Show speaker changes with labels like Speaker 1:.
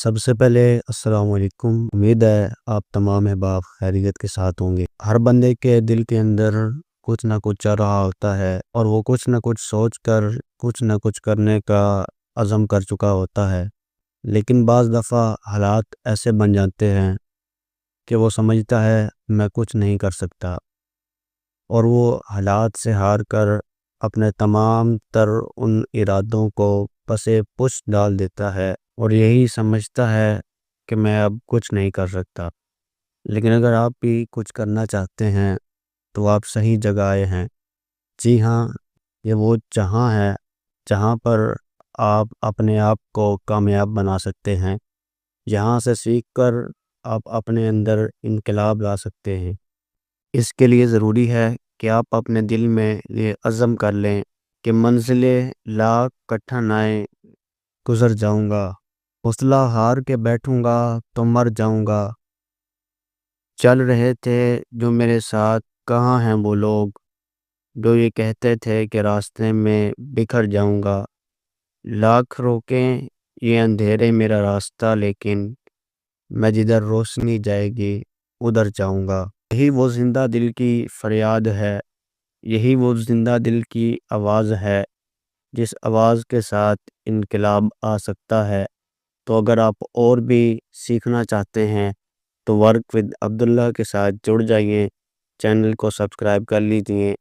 Speaker 1: سب سے پہلے السلام علیکم۔ امید ہے آپ تمام احباب خیریت کے ساتھ ہوں گے۔ ہر بندے کے دل کے اندر کچھ نہ کچھ چل رہا ہوتا ہے اور وہ کچھ نہ کچھ سوچ کر کچھ نہ کچھ کرنے کا عزم کر چکا ہوتا ہے، لیکن بعض دفعہ حالات ایسے بن جاتے ہیں کہ وہ سمجھتا ہے میں کچھ نہیں کر سکتا، اور وہ حالات سے ہار کر اپنے تمام تر ان ارادوں کو پسے پش ڈال دیتا ہے اور یہی سمجھتا ہے کہ میں اب کچھ نہیں کر سکتا۔ لیکن اگر آپ بھی کچھ کرنا چاہتے ہیں تو آپ صحیح جگہ آئے ہیں۔ جی ہاں، یہ وہ جہاں ہے جہاں پر آپ اپنے آپ کو کامیاب بنا سکتے ہیں، یہاں سے سیکھ کر آپ اپنے اندر انقلاب لا سکتے ہیں۔ اس کے لیے ضروری ہے کہ آپ اپنے دل میں یہ عزم کر لیں کہ منزلیں لاکھ کٹھنائیں گزر جاؤں گا، حوصلہ ہار کے بیٹھوں گا تو مر جاؤں گا۔ چل رہے تھے جو میرے ساتھ، کہاں ہیں وہ لوگ جو یہ کہتے تھے کہ راستے میں بکھر جاؤں گا۔ لاکھ روکیں یہ اندھیرے میرا راستہ، لیکن میں جدھر روشنی جائے گی ادھر جاؤں گا۔ یہی وہ زندہ دل کی فریاد ہے، یہی وہ زندہ دل کی آواز ہے جس آواز کے ساتھ انقلاب آ سکتا ہے۔ تو اگر آپ اور بھی سیکھنا چاہتے ہیں تو ورک ود عبداللہ کے ساتھ جڑ جائیے، چینل کو سبسکرائب کر لیجئے